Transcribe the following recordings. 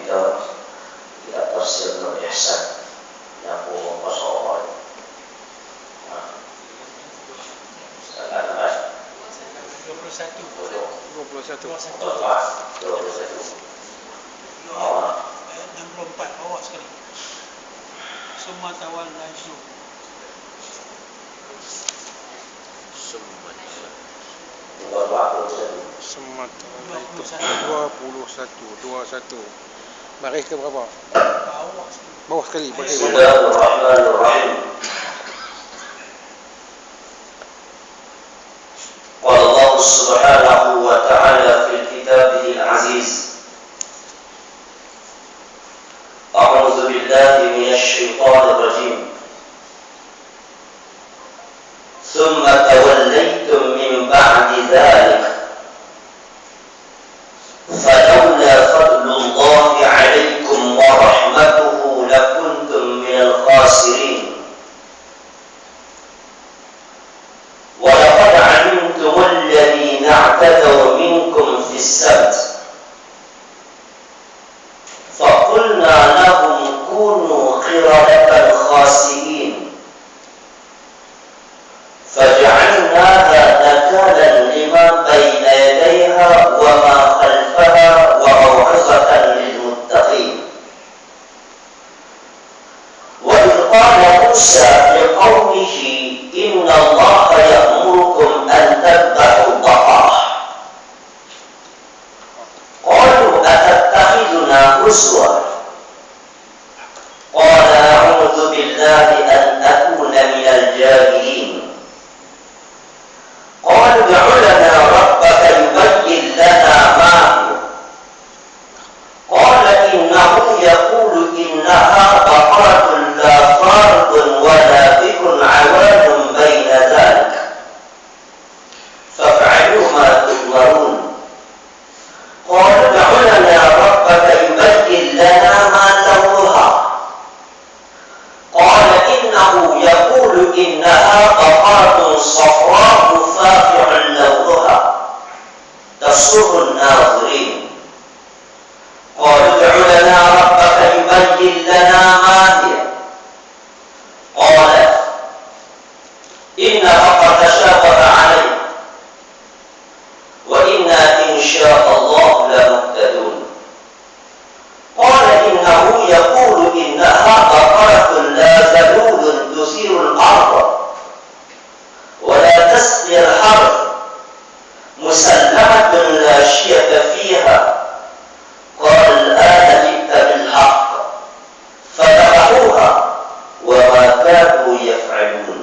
kita tafsir Nur Ihsan yang umum pasal sekarang 21 ayat 64 bawah sekali. Semua tawal laju. Semat itu 21. Baris ke berapa? Bawah sekali. Bismillahirrahmanirrahim. Qala Allah subhanahu wa ta'ala fil kitabihil aziz. A'udzu billahi minasy syaithanir rajim. Tsumma tawallaytum min ba'di dzalik. فلولا فضل الله عليكم ورحمته لكنتم من الخاسرين ولقد علمتم الذين اعتدوا منكم في السبت فقلنا لهم كونوا قردة خاسئين فجعلناها نكالا لما بين يديها وما خلفها وموعظة للمتقين وإذ قال موسى لقومه إن الله يأمركم أن تذبحوا بقرة قالوا أتتخذنا هزوا قال أعوذ بالله أن أكون من الجاهلين قالوا ادع لنا ربك يبين لنا ما هو قال إنه يقول إنها بقرة لا فارض ولا بكر عوان بين ذلك فافعلوا ما تؤمرون قال ادع لنا ربك يبين لنا ما لونها قال إنه يقول إنها بقرة صفراء فاقع لونها تسر الناظرين قال ادع لنا ربك يبين لنا ما هي قال إنها قد تشابه عليه وإنا إن شاء الله لمهتدون قال إنه يقول إنها بقرة لا ذلول تثير الأرض ولا تسقي الحرث مسلمة لا شية فيها قال الآن جئت بالحق فذبحوها وما كانوا يفعلون.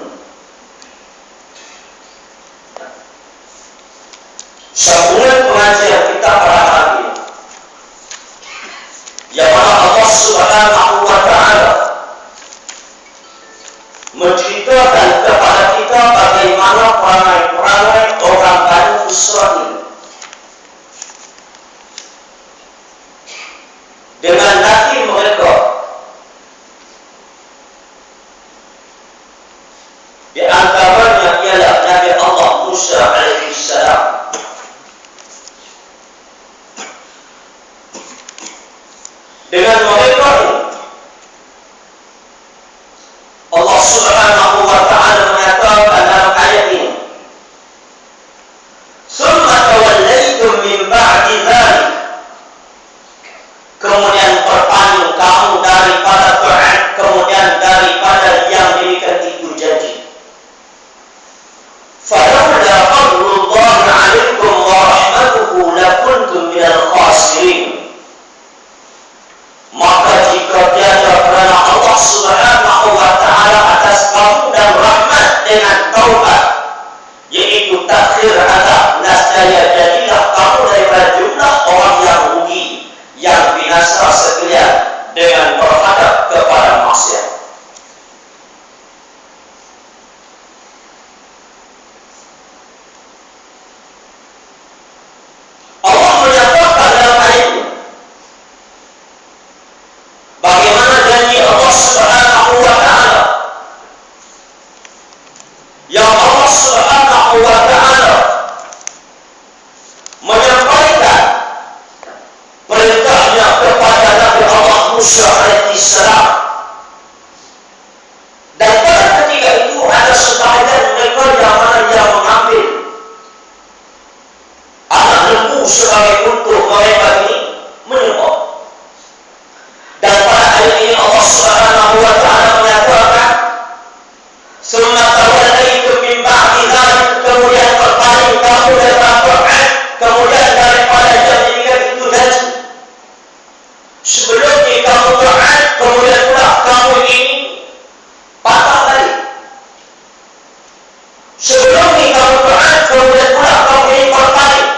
Sambungan pengajian kita pada hari ini, yang mana Allah Subhanahu wa Ta'ala menceritakan kepada kita bagaimana perangai-perangai orang Bani Israil dengan nabi mereka. Di antaranya ialah Nabi Allah Musa alaihi salam. Dengan mereka ini Allah Subhanahu wa Ta'ala menyatakan dalam ayat ini, "Tsumma tawallaytum min ba'di dzalik." Kemudian berpaling kamu daripada Tuhan, kemudian daripada yang demikian itu janji. Falaula fadlullahi 'alaikum wa rahmatuhu lakuntum minal khasirin. Maka jika tiada kerana Allah Subhanahu wa Ta'ala atas kamu dan rahmat dengan taubat, yaitu takhir azab, nascaya jadilah kamu daripada jumlah orang yang rugi, yang binasa sekalian dengan berhadap Musa alaihissalam. Dan pada ketika itu ada sebahagian mereka yang mengambil anak lembu sebagai untuk mereka ini menyembah. Dan pada ayat ini Allah Subhanahu wa taala menyatakan, "Summa tawallaytum min ba'di dzalik", kemudian berpaling kamu dari Al-Qur'an, kemudian daripada jadikan itu janji. Sebelum ini kamu taat, kemudian pula kamu ini patah balik. Sebelum ini kamu taat, kemudian pula kamu ini berpaling.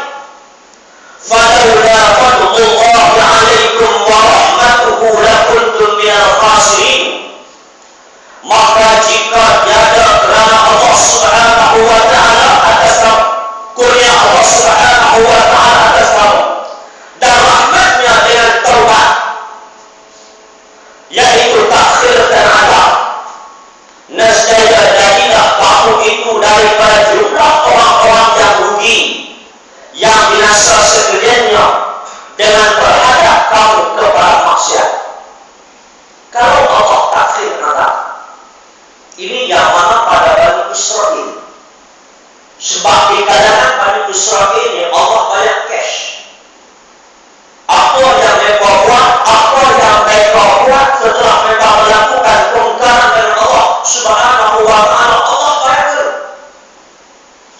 Falaula fadlullahi 'alaikum wa rahmatuhu lakuntum minal khasirin. Maka jika tiada kerana Allah Subhanahu wa taala atas kamu, kurnia Allah Subhanahu wa taala atas kamu, dan rahmatnya dengan taubat, yaitu takhir dan azab, nescaya jadilah kamu itu daripada jumlah orang-orang yang rugi, yang binasa sekaliannya dengan berhadap kamu kepada maksiat. Kalau Allah takhir azab, ini yang mana pada Bani Israel. Sebab di kalangan Bani Israel ini Allah banyak cash. Apa yang mereka buat, apa yang mereka buat setelah mereka melakukan kemungkaran dengan Allah Subhanahu wa taala, Allah bayar.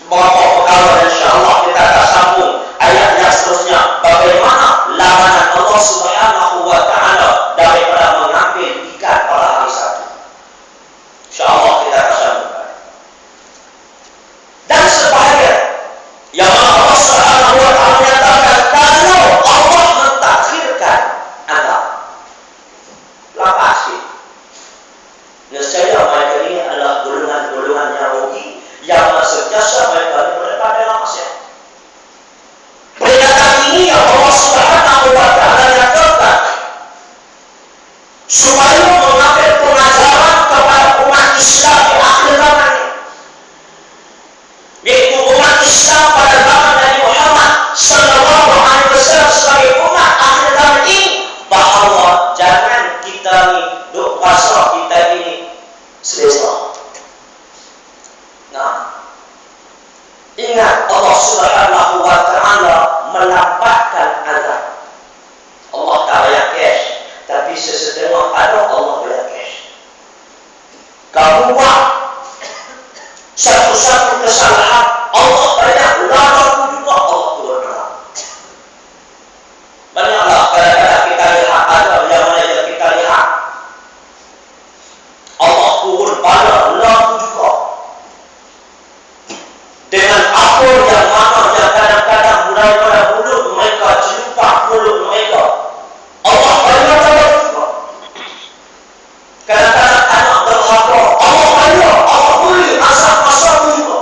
Beberapa perkara insya-Allah kita akan sambung ayat yang seterusnya, bagaimana larangan Allah Subhanahu wa taala daripada mengambil ikan pada hari Sabtu. Insya-Allah kita akan sambung. Dan sebahagian yang Allah Subhanahu wa taala menyatakan, kalau Allah mentakhirkan azab, pasti nescaya mereka ini adalah golongan-golongan yang rugi, yang sentiasa mereka dalam maksiat. Peringatan ini yang Allah Subhanahu wa taala nyatakan supaya mengambil pengajaran kepada umat Islam di akhir zaman ini, yaitu umat Islam pada zaman Nabi Muhammad sallallahu alaihi wasallam sebagai umat akhir zaman ini, bahawa jangan kita ni duk rasa kita ini selesa. Nah, ingat Allah Subhanahu wa taala melambatkan azab. Allah tak bayar cash, tapi sesetengah ada Allah bayar cash. Kamu buat satu-satu kesalahan, Allah bayar larang juga, Allah turun larang. Banyaklah kadang-kadang kita lihat, ada yang mana yang kita lihat Allah turun bala larang juga. Dengan apa yang mana yang kadang-kadang mulai pada mulut mereka, celupah mulut mereka, Allah bayar larang juga. Kadang-kadang anak berhaka, Allah bayar, Allah beri asal-asal juga.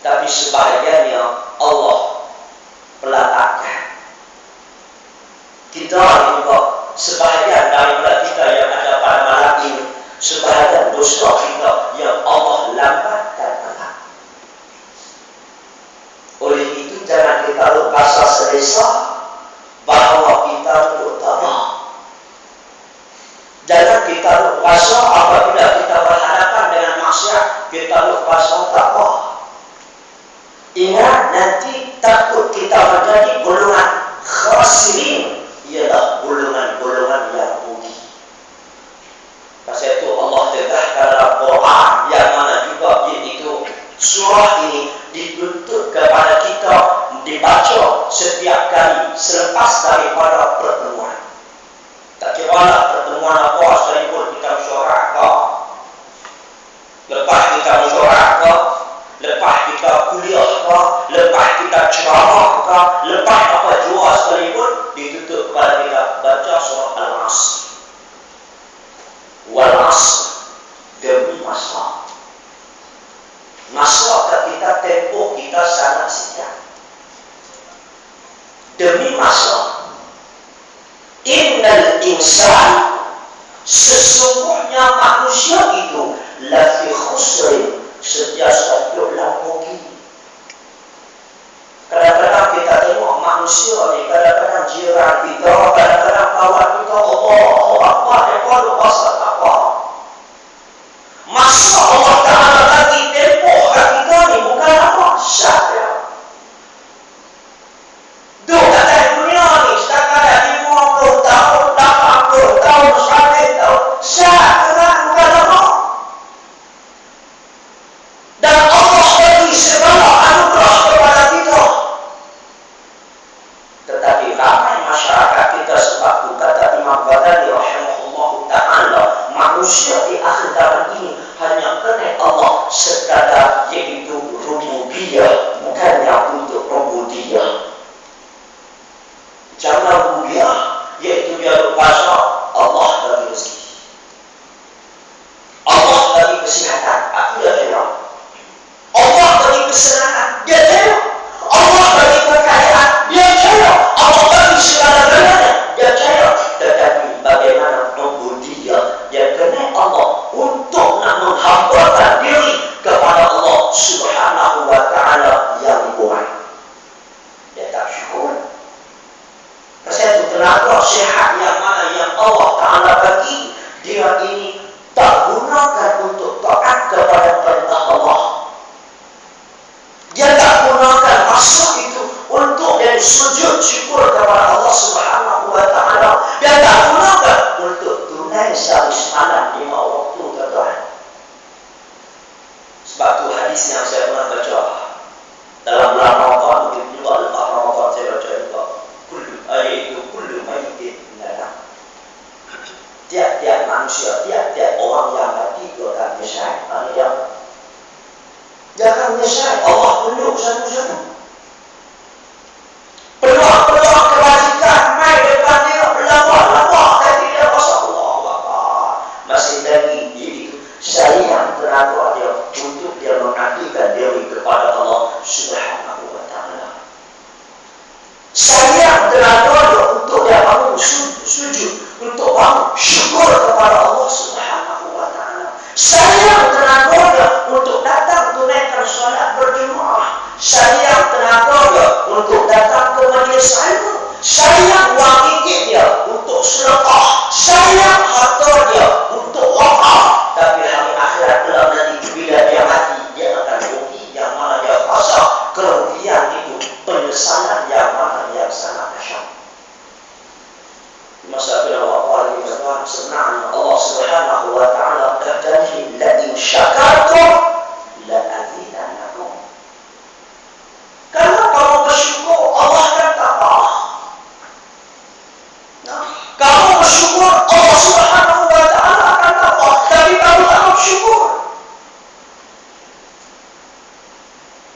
Tapi sebahagiannya Allah pelatakan. Kita juga sebahagian daripada kita yang ada pada malam ini, sebahagian dosa kita yang Allah lambatkan azab. Oleh itu jangan kita rasa selesa bahawa kita bertabah. Jangan kita rasa apabila kita berhadapan dengan maksiat kita rasa takwa. Ingat, nanti takut kita menjadi golongan khasirin, ialah golongan-golongan yang rugi. Pasal itu Allah tegaskan dalam Quran yang mana juga iaitu surah ini dituntut kepada kita dibaca setiap kali selepas daripada pertemuan. Tak kira lah pertemuan apa, sekalipun kita mesyuarat ke, lepas kita mesyuarat ke, lepas kita kuliah ke, lepas kita ceramah ke, lepas apa jua sekalipun, dituntut kepada kita baca surah Al-Asr. Wal-Asr, demi masa. Masa ketika tempoh kita sangat singkat. Demi masa. Innal insan, sesungguhnya manusia itu lafi khusrin, sentiasa dalam rugi. Kadang-kadang kita tengok manusia ni, kadang-kadang jiran kita, kadang-kadang kawan kita, manusia di akhir zaman ini hanya kena Allah sekadar, yaitu rububiyah, bukannya untuk ubudiyah. Cara rububiyah yaitu dia berkuasa, Allah bagi rezeki, Allah bagi kesehatan, aku dia tengok. Allah bagi kesenangan, dia tengok. Allah bagi kekayaan, dia tengok. Allah bagi segala-galanya, dia tengok. Tetapi bagaimana ubudiyah, dia kena Allah untuk nak menghambakan diri kepada Allah Subhanahu wa ta'ala yang buat. Dia tak syukur. Pasal itu tenaga sihat yang mana yang Allah Ta'ala bagi, dia ini tak gunakan untuk taat kepada perintah Allah. Dia tak gunakan masa itu untuk dia sujud syukur kepada Allah Subhanahu wa ta'ala. Dia tak gunakan untuk tunai sehari semalam 5 waktu, tuan-tuan. Sebab itu hadis yang saya pernah baca dalam bulan Ramadan, mungkin juga lepas Ramadan saya baca juga. Kullu mayyitin minadam. Tiap-tiap manusia, tiap-tiap orang yang mati itu akan menyesal. Dia akan menyesal. Allah tunjuk satu-satu. Peluang-peluang kebajikan mai depan dia, berlawak-lawak, tapi dia rasa Allah Akbar. Masih lagi itu sayang tenaga dia untuk dia mengabdikan diri kepada Allah Subhanahu wa ta'ala. Sayang tenaga dia untuk dia bangun sujud, untuk bangun syukur kepada Allah Subhanahu wa ta'ala. Sayang tenaga dia untuk datang tunaikan solat berjemaah. Sayang tenaga dia untuk datang ke majlis ilmu. Sayang wang ringgit dia untuk sedekah. Sayang harta dia untuk wakaf. Tapi hari akhirat kelak nanti bila dia mati, dia akan rugi yang mana dia rasa kerugian itu, penyesalan yang mana yang sangat dahsyat. Masa bila Allah berkata, sebenarnya Allah Subhanahu wa ta'ala berjanji, la in syakartum la azidannakum. Kalau kamu bersyukur, Allah akan tambah. Kamu bersyukur, Allah Subhanahu wa ta'ala akan tambah. Tapi kamu tak bersyukur.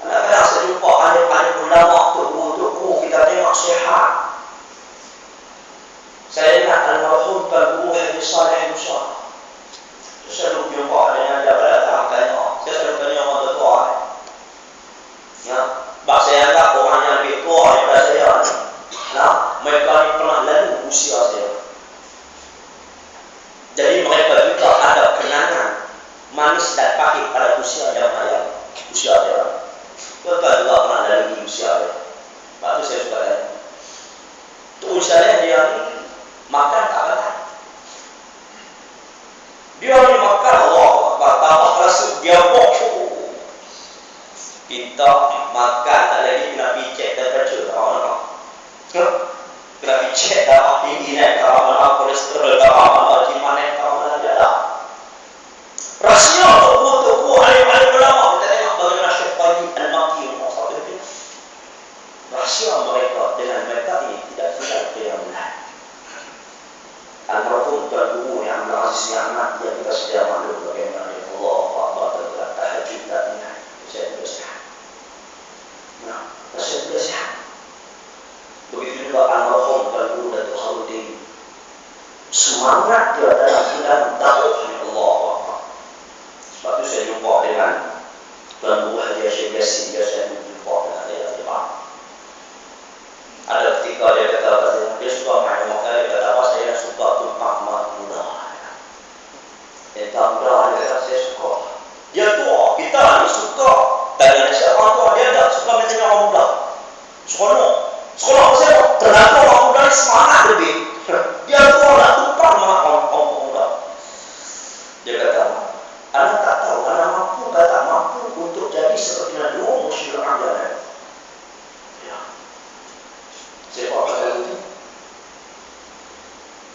Kadang-kadang saya jumpa ada ulama, tuku kita tengok sihat. Saya ingat almarhum Tuan Guru Haji Saleh Musa. Saya selalu jumpa dengan dia pada tahap tanya. Saya selalu tanya orang tua. Ya, bak saya anggap orang yang lebih tua daripada saya. Nah, mereka ni pernah lalu usia saya. Jadi mereka juga ada kenangan manis dan pahit pada usia yang usia saya. Mereka juga pernah lalu usia saya. Sebab itu saya suka tanya. Tu usia dia ni makan tak berat. Dia ni makan Allah tambah rasa dia bokok. Kita makan tak lagi kena picek temperature tahu tak? Kena picek darah tinggi naik, darah mana kolesterol, darah mana gimana, darah mana dia dah. Rasanya tubuh alim-alim ulama, kita tengok bagaimana Syekh Fahmi Al-Makki rahsia mereka dengan mereka ini tidak tidak yang benar. Almarhum Tuan Guru yang Aziz Ahmad yang kita sedia maklum bagaimana Allah Akbar terhadap tahajud dan ingat. Saya tidak sihat. Nah, saya tidak sihat. Begitu juga almarhum Tuan Guru Datuk Khairudin. Semangat dia dalam bidang dakwah Allah Akbar. Sebab itu saya jumpa dengan Tuan Guru Haji Syekh Yasin. Dia saya jumpa dengan dia. Ada ketika dia kata dia suka main motor, dia kata apa, saya suka tumpang muda. Entah muda, dia kata saya suka. Dia tua, kita ni suka. Dan siapa orang tua, dia tak suka macam orang muda. Sekolah saya terlalu orang muda ni semangat lebih. Dia tua nak tumpang orang muda. Dia kata, anak tak tahu, anak mampu tak mampu untuk jadi seperti dua musyrik ajaran. Siapa kata itu?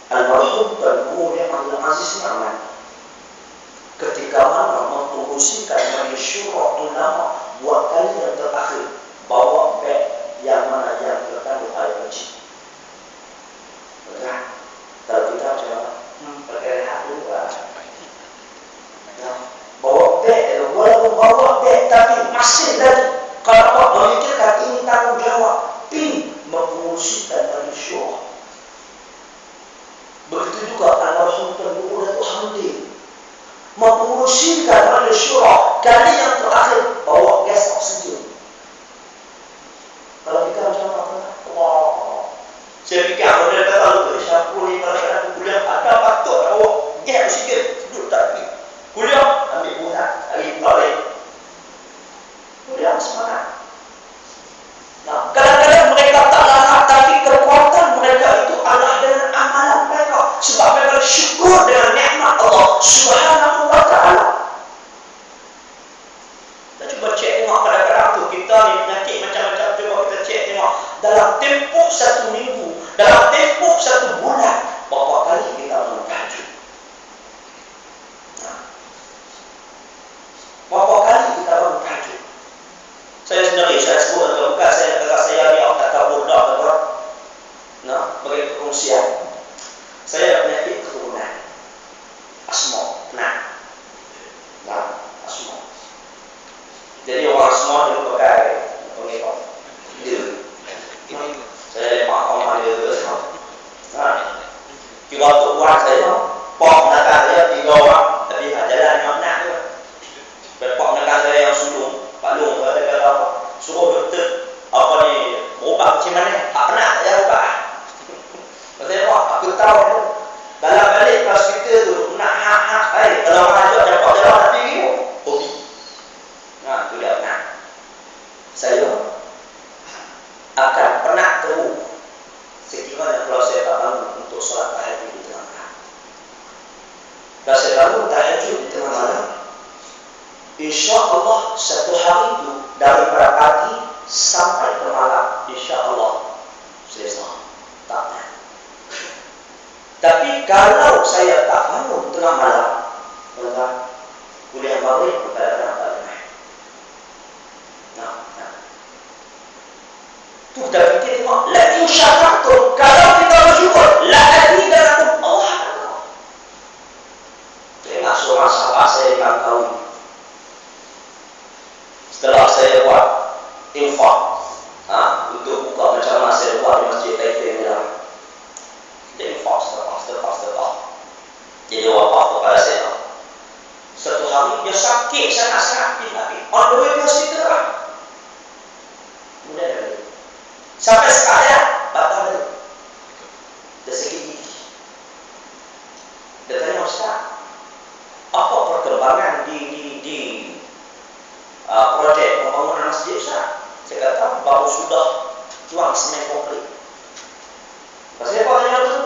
Almarhum Tuan Guru yang Aziz Ahmad ketika mana mempromosikan dari syurah ulama buat kali yang terakhir bawa beg yang mana yang terkandung air kecil. Betul? Kalau kita macam pakai rehat dulu lah. membawa beg tapi masih lagi kalau awak memikirkan ini tanggungjawab ini mempromosikan dari syurga. Begitu juga almarhum Tuan Hamdi mempromosikan dari syurga. Kali yang terakhir bawa gas oksigen. Kalau kita macam apa? Wah, saya fikir model kata lu syampur ni kadang-kadang kuliah ada patut bawa gas oksigen duduk tak pergi kuliah ambil bulan lagi balik kuliah semangat. Nah, kadang-kadang mereka tak larat tapi kekuatan mereka itu adalah dengan amalan mereka sebab mereka syukur dengan nikmat Allah Subhanahu wa ta'ala. Kita cuba cek tengok kadang-kadang tu kita ni penyakit macam-macam, cuba kita cek tengok dalam tempoh 1 minggu, dalam tempoh 1 bulan berapa kali kita bertahajud. Nah, berapa kali kita bertahajud. Saya sendiri, saya sebut atau bukan, saya kata saya ni tak kabur dah tuan. Nah, bagi perkongsian. Saya ada penyakit keturunan. Asma, nah. Nah, asma. Jadi orang semua dulu pakai pengikut. Dia. Saya lemak orang dia tu. Nah. Kira tu buat saya, pok belakang saya 3 orang, tapi jalan yang nak tu. Pok belakang saya yang sulung. Pak Long kata apa? Suruh doktor apa ni berubah macam mana? Tak pernah saya ubah. Pasal apa? Aku tahu tu. Dalam balik hospital tu nak hak-hak kalau orang ajak dapat jalan nak pergi tu. Hobi. Nah, tu dia nak. Saya akan pernah tahu sekiranya kalau saya tak bangun untuk solat tahajud di tengah malam. Kalau saya bangun tahajud di tengah malam, InsyaAllah satu hari itu daripada pagi sampai ke malam, InsyaAllah selesai. Tak. Tapi kalau saya tak bangun tengah malam, maka kuliah maghrib kadang-kadang tak dengar. Nah. Tu dah fikir tengok. La in syakartum, kalau kita bersyukur, la azidannakum. Allah. Tengok seorang sahabat saya di Langkawi. Setelah saya buat infak untuk buka macam mana saya buat di Masjid Taifir ni lah. Dia infak sedekah. Jadi wafat kepada saya. Satu hari dia sakit sangat-sangat tapi on the way to hospital lah. Kemudian dia sampai sekarang batal balik. Dia sakit gigi. Dia tanya, Ustaz, apa perkembangan di projek pembangunan masjid Ustaz? Saya kata baru sudah tuang semen konkret. Pasal apa tanya tu?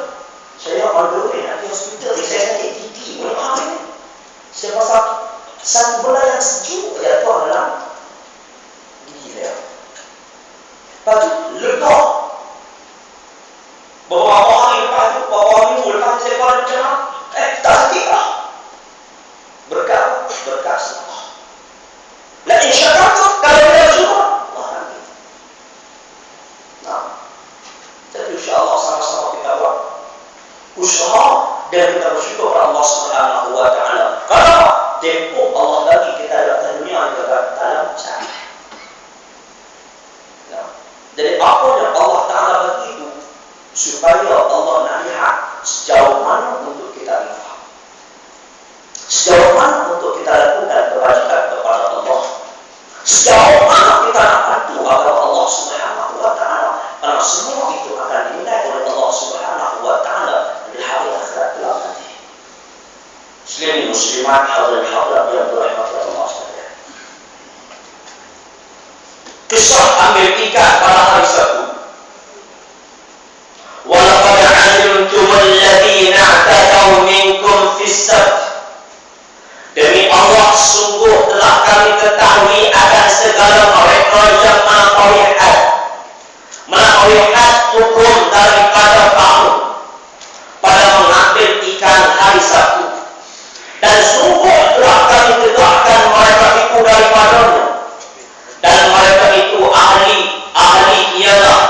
Saya on the way nak pergi hospital, saya sakit gigi. Boleh apa ni? Saya pasal satu bola yang sejuk aja tuang dalam gigi saya. Lepas tu lega. Beberapa hari lepas tu, beberapa minggu lepas tu saya keluar macam mana? Tak sakit lah. Berkat sedekah. La in syakartum, kalau kita bersyukur, Allah nanti. Nah, jadi insyaAllah sama-sama kita buat usaha dan kita bersyukur kepada Allah Subhanahu wa ta'ala. Kalau tempoh Allah bagi kita datang dunia juga dalam cara. Nah, jadi apa yang Allah Ta'ala bagi itu supaya Allah nak lihat sejauh mana untuk kita infak, sejauh mana untuk kita lakukan kebajikan kepada Allah, sejauh mana kita nak bantu agar Allah Subhanahu wa ta'ala, karena semua itu akan dinilai oleh Allah Subhanahu wa ta'ala di hari akhirat kelak nanti. Muslimin muslimat hadirin hadirat yang dirahmati Allah sekalian. Kisah ambil ikan pada hari Sabtu. Walaqad 'alimtum alladhina i'tadaw minkum fis sabt. Demi Allah, sungguh telah kami ketahui akan segala mereka yang melampaui had hukum daripada kamu pada mengambil ikan hari Sabtu. Dan sungguh telah kami tegakkan mereka itu daripadanya. Dan mereka itu ahli ialah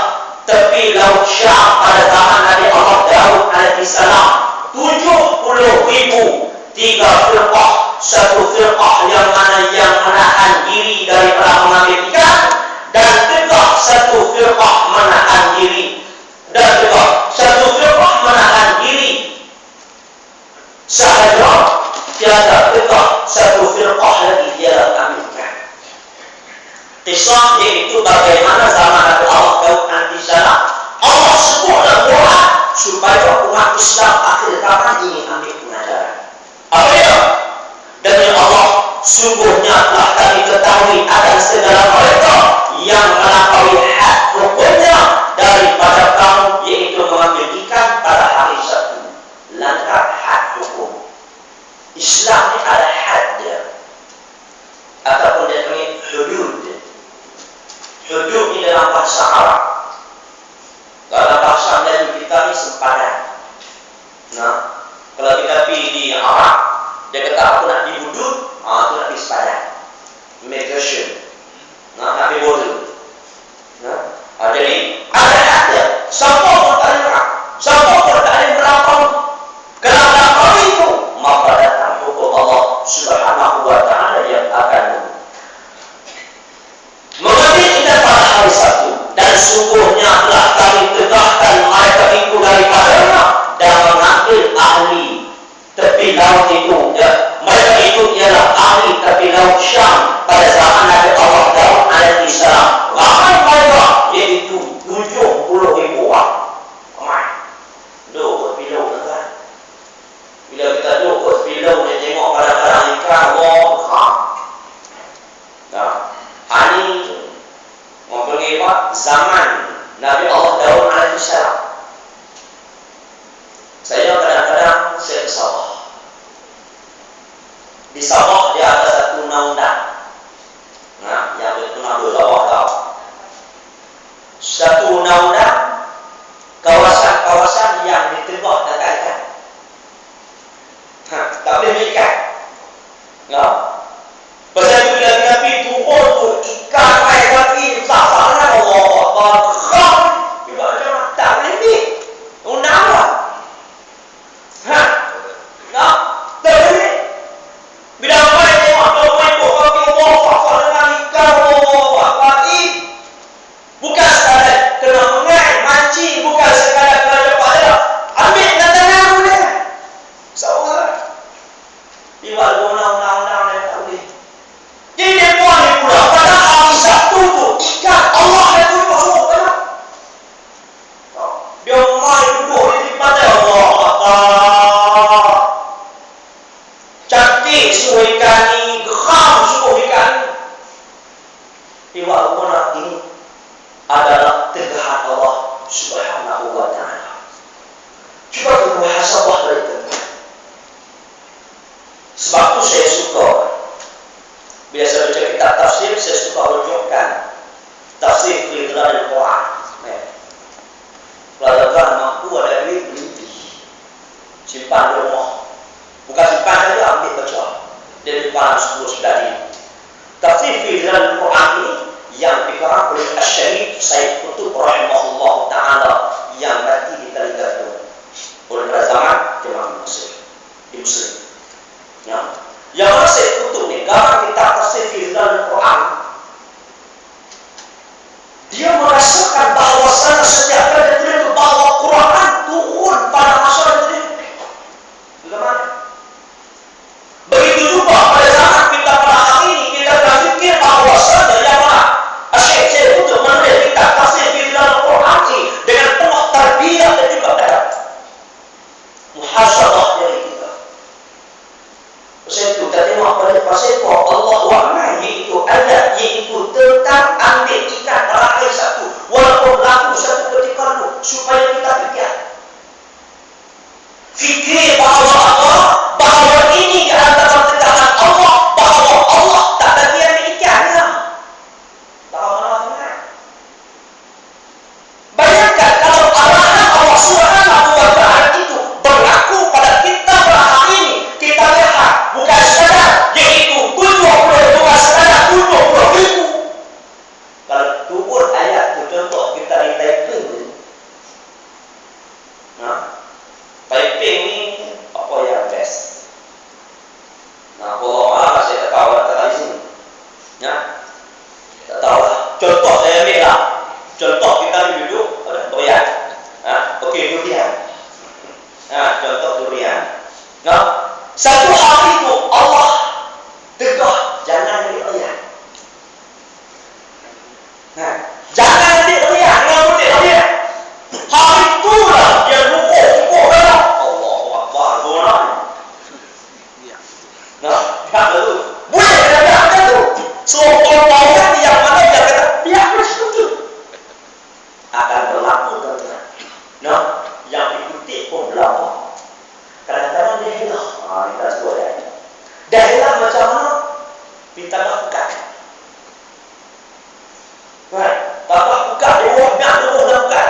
tepi laut Syam pada zaman Nabi Allah Daud alaihissalam. 70,000 Islam, yaitu bagaimana zaman Nabi Allah Daud nanti sana Allah sebut dalam Quran supaya umat Islam akhir zaman ini ambil pengajaran. Apa dia? Demi Allah, sungguhnya telah kami ketahui akan segala mereka yang melampaui had hukumnya daripada kamu, yaitu mengambil ikan pada hari Sabtu. Langgar had hukum. Islam ni ada had dia, ataupun dia panggil hudud. Hudud ni dalam bahasa Arab. Dalam bahasa Melayu kita ni sempadan. Nah, kalau kita pergi di Arab, dia kata aku nak di hudud, tu nak di sempadan. Immigration. Nah, nak di border. Nah, jadi ada had dia. Siapa pun tak boleh merang. Siapa pun tak boleh melampaui. Kalau melampaui itu, maka datang hukum Allah Subhanahu wa Ta'ala yang akan mengambil ikan pada hari Sabtu. Dan sungguhnya telah kami tegakkan mereka itu daripadanya dan mengambil ahli tepi laut itu. Mereka itu ialah ahli tepi laut Syam pada zaman Nabi Allah Daud alaihi salam. Ramai mereka, iaitu 70,000 orang. Ramai. Duduk pilau kan? Bila kita duduk pilau, dia tengok kadang-kadang ikan, ini mempunyai zaman Nabi Allah Daud alaihi salam. Saya kadang-kadang saya ke sawah. Di sawah dia ada satu undang-undang. Nah, yang berkenaan sawah tahu. Satu undang-undang kawasan-kawasan yang ditegak dekat ikan. Tak boleh berikan. Nah, pasal itu bila kita pergi turun tu ikan main kaki besar-besar Allah Akbar kham juga macam tak boleh ambil undang lah. Nah, tak boleh. Bila main tengok tu main kok kaki Allah Akbar dengan ikan Allah Akbar bukan sekadar kena mengai mancing, bukan sekadar kena dapat dia ambil dengan tangan boleh. Sama bila undang-undang dia tak boleh. Jadi dia buat ni pula pada hari Sabtu tu ikan Allah dia tu masuk kan? Dia main duduk di pantai Allah Akbar. Cantik semua ikan ni, geram semua ikan ni. Iwa mana ini adalah tegahan Allah Subhanahu wa Ta'ala. Cuba bermuhasabah dari tempat. Sebab tu saya suka biasa baca kitab tafsir, saya suka rujukkan tafsir Al-Quran Al-Quran. Kalau tuan mampu ada duit, beli, simpan di rumah. Bukan simpan saja, ambil baca. Dia simpan 10 sekali. Tafsir Al-Quran Al-Quran ini yang dikarang oleh Asy-Syarif Said Qutb rahimahullah ta'ala yang mati di Terengganu oleh pada zaman Jemaah Muslim di Muslim. Ya. Yang mana Said Qutb ni garang kitab tafsir Al-Quran, dia merasakan bahawasanya setiap kali dia bahawa Quran turun pada masa dia. Bagaimana? Begitu juga pada zaman kita pada hari ini kita berfikir bahawasanya yang mana Syekh Said Qutb menulis kitab tafsir Al-Quran ini dengan penuh tarbiyah dan juga adab. Muhasabah dari kita. Pasal itu kita tengok pada pasal itu Allah wa'ala iaitu adab, iaitu tentang ambil ikan pada hari Sabtu walaupun berlaku satu ketika dulu supaya kita fikir bahawa apa? Bahawa ini di antara tegahan Allah, bahawa Allah tak bagi ambil ikannya. Bayangkan kalau arahan Allah Subhanahu wa Ta'ala itu berlaku pada kita pada hari ini, kita lihat bukan sekadar yaitu 70, bukan sekadar 70,000. Kalau turun ayat itu contoh kita di Taiping. Nah, Taiping ni apa yang best? Nah, kalau malah saya tak tahu kata di sini. Ya, tak tahu lah. Contoh saya ambil lah. Contoh kita duduk pada toyan. Okey, durian. Contoh durian. Nah, satu hari itu Allah tegak jangan beli toyan. petik pun berapa. Kadang-kadang dia hilang. Kita sebut dia. Dah hilang macam mana? Kita nak buka. Right. Tak buka, dia buat nak buka.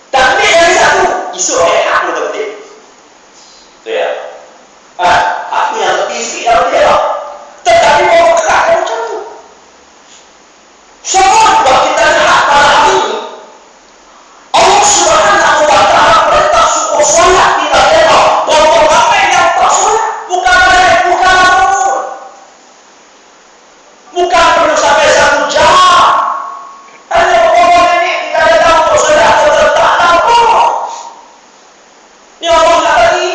Tak ambil yang satu. Esok dia hak pun petik. Tu ya. Aku yang lebih sikit dalam dia lah. Tetapi mau buka macam tu. Semua buat kita lihat pada hari ini. Allah Subhanahu wa ta'ala perintah suku solat kita tengok. Berapa ramai yang tak solat. Bukan lain, bukan apapun. Bukan perlu sampai 1 jam. Hanya beberapa minit kita datang untuk solat. Kita tak tahu. Ini Allah nak bagi.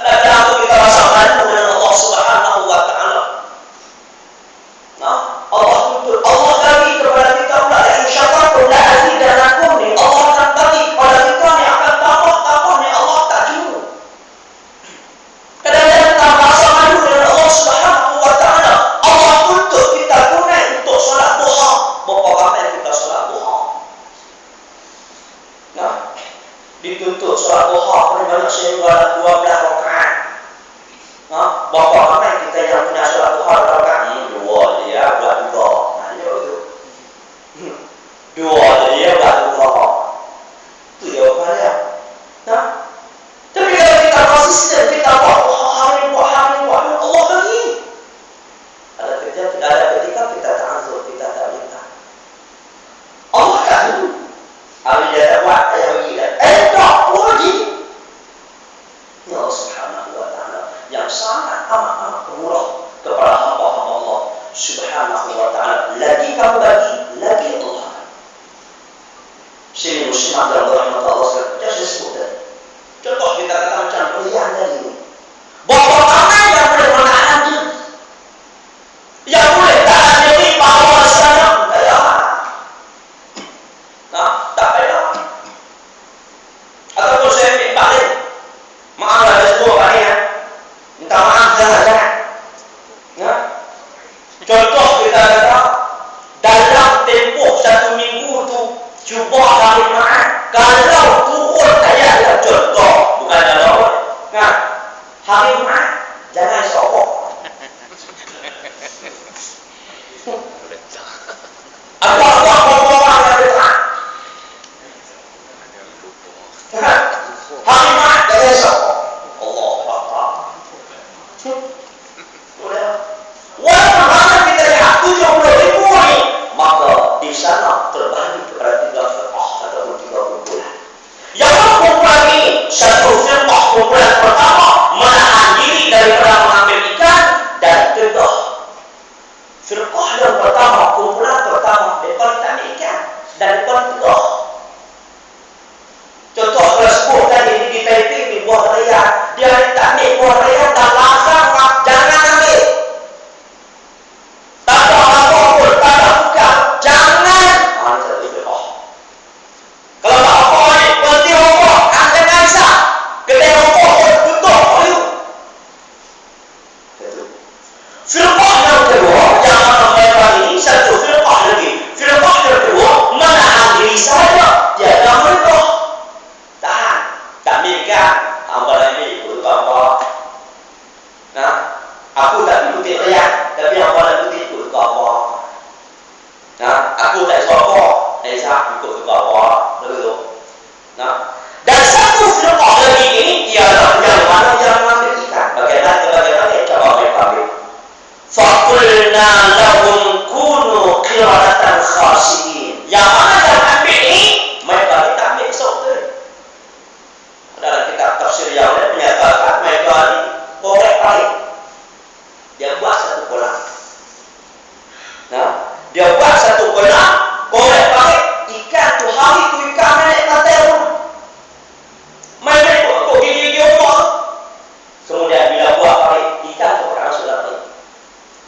Kadang-kadang kita rasa malu dengan Allah Subhanahu wa ta'ala. Allah tuntut, Allah bagi kepada kita pula yang syafatul la azidanakum ni. Allah akan bagi kepada kita ni akan tambah ni Allah tak juru. Kadang-kadang kita rasa malu dengan Allah Subhanahu wa ta'ala. Allah tuntut kita tunai untuk solat duha. Berapa ramai kita solat duha? Dituntut solat duha paling banyak sehingga 12 rakaat. Berapa ramai kita yang punya solat duha rakaat? Dua dia buat juga. Dia tu. Dua dia buat juga. Tu jawapan dia. Tapi kalau kita konsisten, kita buat hari Allah bagi. Ada ketika kita ta'azur, kita tak minta. Allah tak dulu. Hari dia tak buat, dia bagi dah. Tak pun lagi. Ya Allah Subhanahu wa ta'ala yang sangat amat pemurah kepada hamba-hamba Allah Subhanahu wa ta'ala. Lagi kamu bagi, lagi Allah. Sini muslimah dalam rahmat Allah sekalian. Saya sebut tadi. Contoh kita kata macam pilihan dari ini. Berapa ramai yang boleh menahan diri? Yang boleh tahan diri bahawa saya kaya. Tak kaya. Ataupun saya ambil balik. Maaf lah, ada semua balik ya. Minta maaf jangan. Contoh kita kata dalam tempoh 1 minggu tu cuba hari maaf. Kalau turun ayat lah contoh, bukan dalam hari maaf jangan sokok. Apa yang letak. Hari maaf jangan sokok. Allah Akbar. Walaupun mana kita lihat 70,000 ni, maka di sana terbagi kepada 3 firqah ataupun 3 kumpulan. Yang kumpulan ini, satu firqah kumpulan pertama menahan diri daripada mengambil ikan dan tegah. Firqah yang pertama, kumpulan pertama, mereka tak ambil ikan dan mereka tegah. Contoh kalau sebut tadi di Taiping ni buah raya, dia tak ambil buah raya dan larang jangan ambil. Tak ada apa-apa, tak ada buka, jangan. Satu firqah. Kalau tak apa ni, berhenti rokok, angkat Aisyah. Kedai rokok pun tutup dulu. Firqah yang kedua, yang mereka ini satu firqah lagi. Firqah yang kedua menahan diri saja, tiada mereka. Tahan, tak ambilkan. Hamba ambil, ikut apa? Aku tak ikuti raya, tapi hamba ikuti ikut apa? Aku tak sokok, Aisyah ikut apa? Begitu. Dan satu firqah lagi ini ialah yang mana yang mengambil ikan. Bagaimana cara mereka ambil? Faqulna lahum kunu qiradatan khasiin. Yang mana yang ambil ini mereka tak ambil esok tu. Dalam kitab tafsir yang lain menyatakan mereka ni korek paling. Dia buat satu kolam. Dia buat satu kolam, korek paling. Ikan tu hari tu ikan naik katil pun. Main kok gigi rumah. Kemudian bila buat paling, ikan tu orang sudah paling.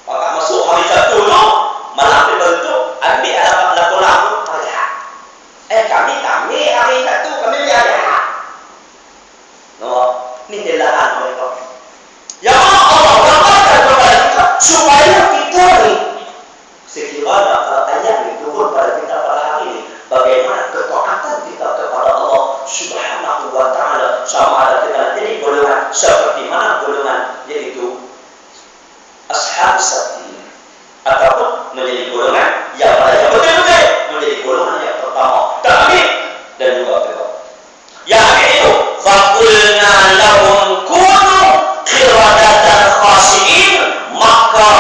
Maka masuk hari satu tu, malam dibentuk, ambil dalam kolam tu, kami hari satu, kami lihat. Ini telahan mereka. Yang Allah gambarkan kepada kita supaya kita ni sekiranya kalau ayat ini turun pada kita pada hari ini, bagaimana ketaatan kita kepada Allah Subhanahu wa ta'ala, sama ada kita jadi golongan seperti mana golongan yaitu ashab sabti, ataupun menjadi golongan yang betul-betul menjadi golongan yang pertama takmir dan juga kedua. Yang itu fakulna lahum kunu qiradatan khasiin, maka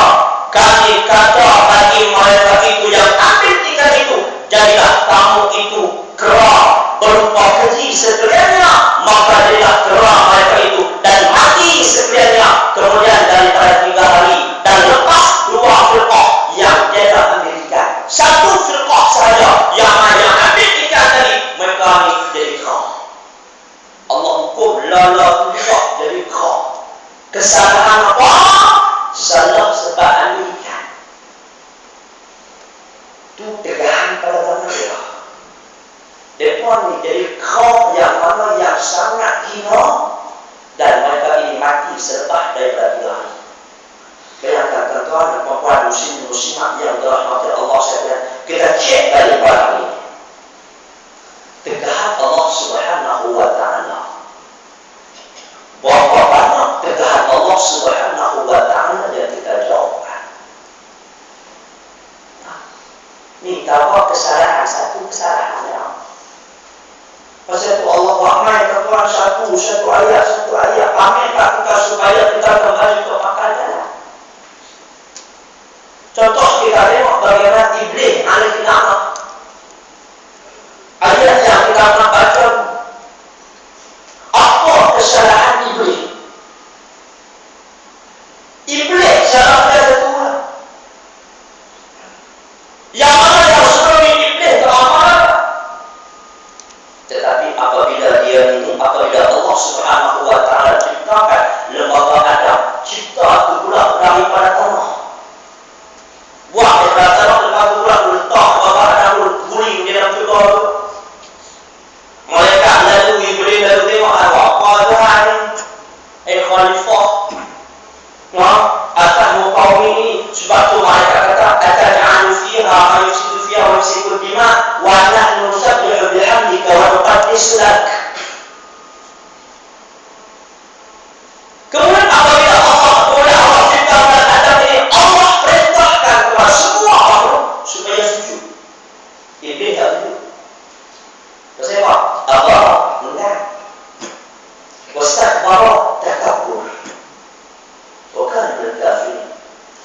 kami kata bagi mereka itu yang ambil ikan itu, jadilah kamu itu kera berupa keji sekaliannya, maka jadilah kera mereka itu dan mati sekaliannya. Kemudian daripada 3 hari dan lepas 2 firqah yang jadilah ambil ikan, 1 firqah saja yang hanya ambil ikan tadi, mereka ini jadi kera. Allah hukum lala juga jadi kera. Kesalahan apa? Salah sebab ambil ikan. Itu tegahan pada zaman dia. Mereka ni jadi kaum yang mana yang sangat hina, dan mereka ini mati selepas daripada 3 hari. Bayangkan tuan-tuan dan puan-puan muslim-muslimat yang dirahmati Allah sekalian, kita cek balik barang ini. Tegahan Allah Subhanahu wa ta'ala. Berapa banyak tegahan Allah Subhanahu wa ta'ala yang kita jawabkan. Ni tahu kesalahan, satu kesalahan ya. Pasal itu Allah ramai tuan satu ayat pamerkan kita supaya kita kembali ke pangkalnya. Contoh kita tengok bagaimana iblis alaihi laknat. Ayat yang kita pernah baca, apa kesalahan iblis? Iblis salah dia satu orang. Yang mana yang suruh iblis ke amal? Tetapi apabila Allah Subhanahu wa ta'ala ciptakan lembaga Adam, cipta itu pula daripada tanah. Buat daripada tanah, lepas itu pula letak lembaga Adam, guling di dalam juga. Mereka lalu iblis lalu tengok apa Tuhan ni khalifah atas muka ini. Sebab tu mereka kata ataj'alu fiha ma yusidu fiha wa yusidu bima wa nahnu nusabbihu bihamdika wa nuqaddis lak. Kemudian apabila Allah ciptakan Adam ini, Allah perintahkan kepada semua makhluk supaya sujud. Iblis tak sujud. Kenapa? Allah enggak. Wastakbara takabbur. Bukan berkafir.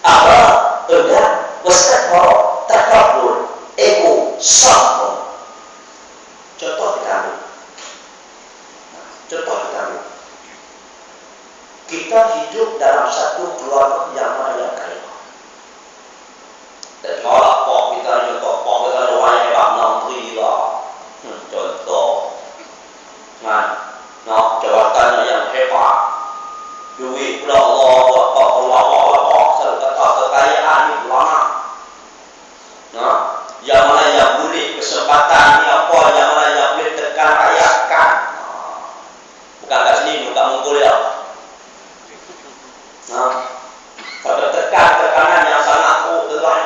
Allah enggak. Wastakbara takabbur. Ego, sombong. Contoh kita ambil. Kita hidup dalam satu keluarga yang mana kaya. Dan malah kok kita contoh, kok kita orang yang hebat menteri lah. Contoh, jawatannya yang hebat, duit pula Allah, selalu kata kekayaan ni lama. Yang mana yang boleh kesempatan ni apa, yang mana yang boleh tekan rakyat kan? Bukan kat sini, bukan Mongolia. Kalau tekanan yang sangat berat.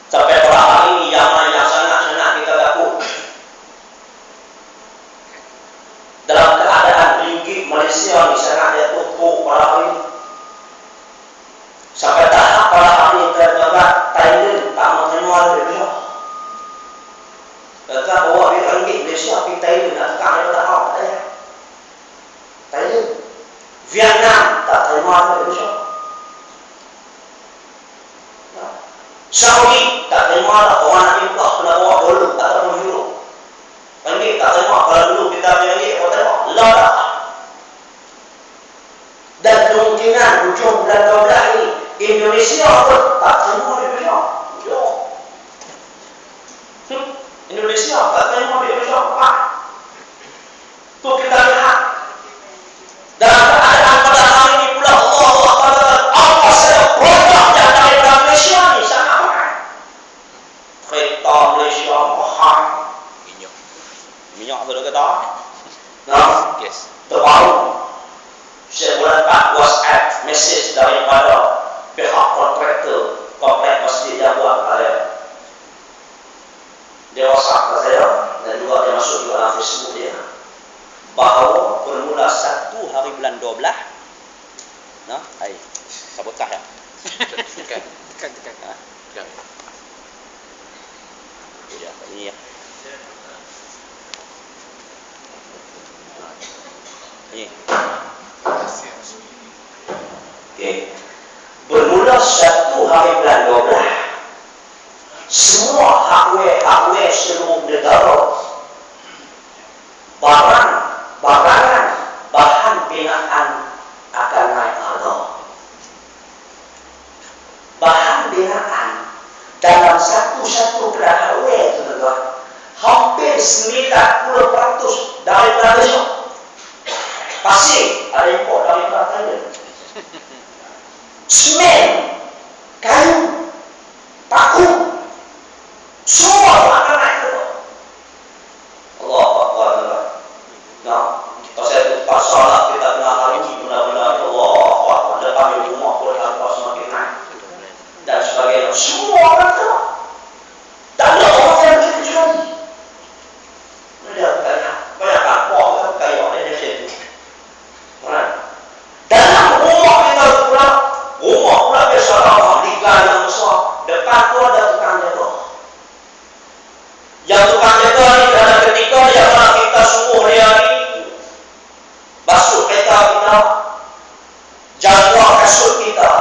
Sampai pada hari ini yang mana yang sangat kita takut. Dalam keadaan ringgit Malaysia ni sangat dia tutup pada hari ini. Sampai tahap pada hari ini terdapat Thailand tak mengenal dia. Kata bawa ringgit Malaysia pergi Thailand nak tekan daripada awal ya. Thailand, Vietnam tak terima Indonesia. Saudi tak terima orang nak import kena bawa dolar ataupun euro. Ringgit tak terima, kalau dulu kita ringgit apa terima? Lah. Dan kemungkinan hujung bulan 12 ini Indonesia pun tak terima Indonesia. Indonesia tak terima Indonesia apa? Tu kita lihat. Dalam keadaan pada hari ini pula Allah saya produk yang daripada Malaysia ni sangat mahal. Kereta Malaysia mahal. Minyak tu dah kata. Yes. Terbaru. Saya boleh dapat WhatsApp message daripada pihak kontraktor komplek Masjid Jawa kalian. Dia WhatsApp ke saya dan juga dia masuk juga dalam bahawa bermula 1 hari bulan 12. Nah, ai sabotah ya. Tekan. Ya. Ya, ini ya. Ini. Okey. Bermula 1 hari bulan 12. Semua hardware seluruh negara, barangan, bahan binaan akan naik harga. Bahan binaan dalam satu kedai hardware itu tuan, hampir 90% dari Malaysia. Pasir ada import dari Thailand. Semen, kayu, paku, semua akan naik harga. Allah Akbar. Nah, kalau saya tak salah kita kena hari ini benar-benar Allah Akbar. Depan rumah pun harga semakin naik dan sebagainya. Semua akan tahu. Tak ada orang yang kecuali. Mereka banyak kampung yang kaya Indonesia itu. Dalam rumah kita pula biasalah ligan yang besar. Depan tu ada tukang jaga. Yang tukang jaga ni kerana ketika dia nak kita suruh dia ni basuh kereta kita, jaga kasut kita,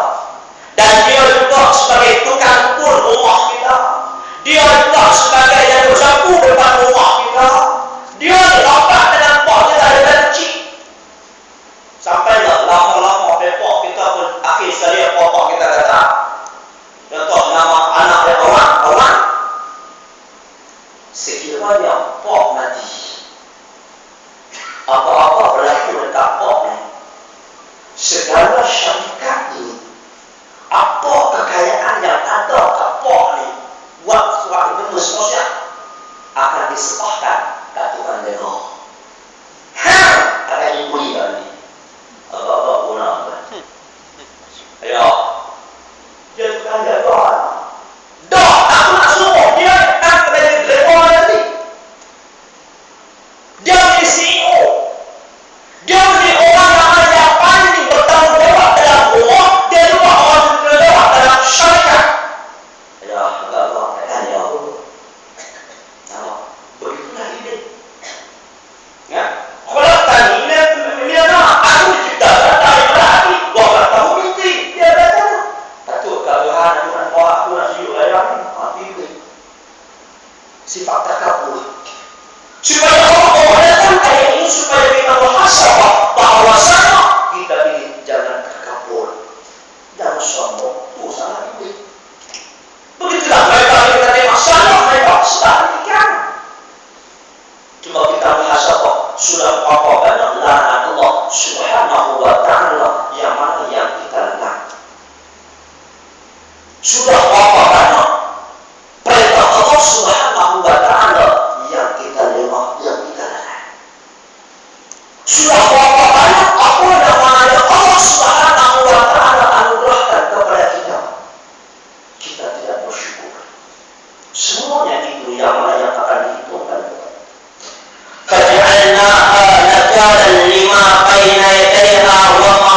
dan dia juga sebagai tukang pun rumah kita, dia juga sebagai yang bersapu depan rumah kita, dia dapat dengan pok kita dengan kecil sampailah lama-lama depok kita pun akhir sekali pokok kita datang. Contoh nama anak dia Awan. Sekiranya pok mati, apa-apa berlaku dekat pok ni, segala syarikat ni, apa kekayaan yang ada kat pok ni, buat suatu benda sosial, akan disepahkan kat tukang jaga. Akan dibuli kali ni. Apa-apa guna apa? Ayo, dia tukang jaga. Dah, aku nak suruh dia nak menjadi driver nanti. Dia menjadi CEO. Dia menjadi orang yang paling bertanggung jawab dalam rumah. Dia juga orang yang bertanggung jawab dalam syarikat. Ya, agak-agak kata dia apa? Begitulah ini. Ya, kalau tadi dia nak aku ciptakan daripada hati. Gua tak tahu mimpi. Dia kata, "Datuk keluhan aku nak bawa aku nak siuk layar mati itu." Sifat takabur. Supaya Allah datang ayat ini supaya kita muhasabah bahawasanya kita ini jangan takabur, jangan sombong. Itu salah ini. Begitulah mereka kita tengok salah mereka sedang ikan. Cuma kita muhasabah sudah apa banyak laknat Allah Subhanahu wa ta'ala yang mana yang kita letak. Sudah apa banyak perintah Allah Subhanahu wa ta'ala yang kita lewat, yang kita letak. Sudah apa banyak apa yang mana yang Allah Subhanahu wa ta'ala anugerahkan kepada kita. Kita tidak bersyukur. Semuanya itu yang mana yang akan dihitungkan. فَجَعَلْنَاهَا نَكَالًا لِمَا بَيْنَ يَدَيْهَا وَمَا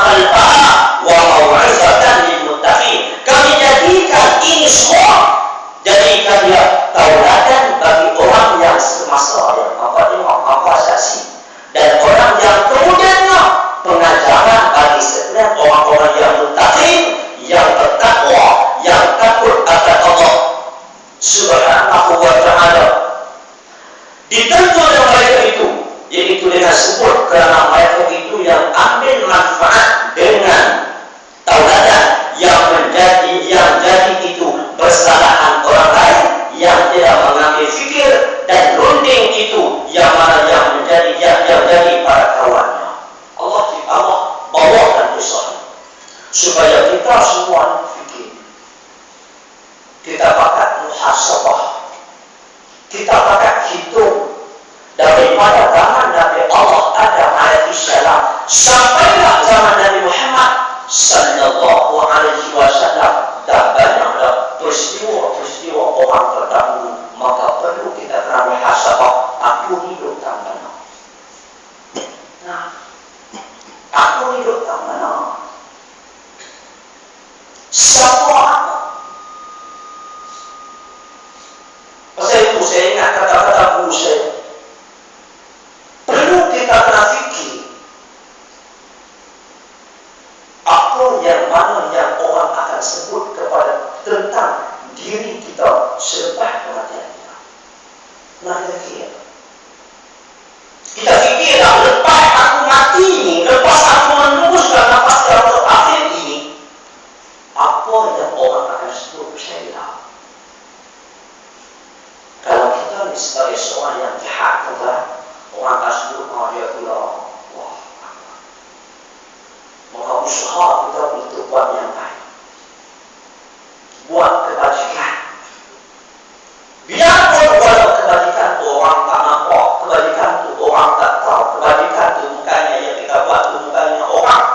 خَلْفَهَا وَمَوْعِظَةً لِلْمُتَّقِينَ. Kami jadikan ini semua, jadikan dia tauladan bagi orang yang semasa yang apa tengok, apa saksi, dan orang yang kemudiannya pengajaran bagi setiap orang-orang yang muttaqin, yang bertakwa, yang takut akan Allah Subhanahu wa ta'ala. Ditentu dengan mereka itu, yaitu dengan sebut kerana mereka itu yang ambil manfaat dengan tauladan yang jadi itu bersalahan orang lain yang tidak mengambil fikir, dan runding itu yang mana yang menjadi para kawannya. Allah bawakan usaha supaya kita semua fikir, kita pakai muhasabah, kita pakai hitung daripada zaman Nabi Allah Adam alaihissalam sampailah zaman Nabi Muhammad sallallahu alaihi wasallam. Dan banyaklah peristiwa orang terdahulu, maka perlu kita kena muhasabah. Aku hidup tak benar, pikiran lepas aku mati ini, lepas aku menembuskan nafas terakhir ini, apa yang orang akan sebut saya? Kalau kita sebagai seorang yang jahat, orang akan sebut dia pula, wah, maka usaha kita untuk buat yang baik, buat kebajikan. Biarpun walau kebajikan tu orang tak nampak, kebajikan tu orang tak tahu, kebajikan tu bukannya yang kita buat tu bukannya orang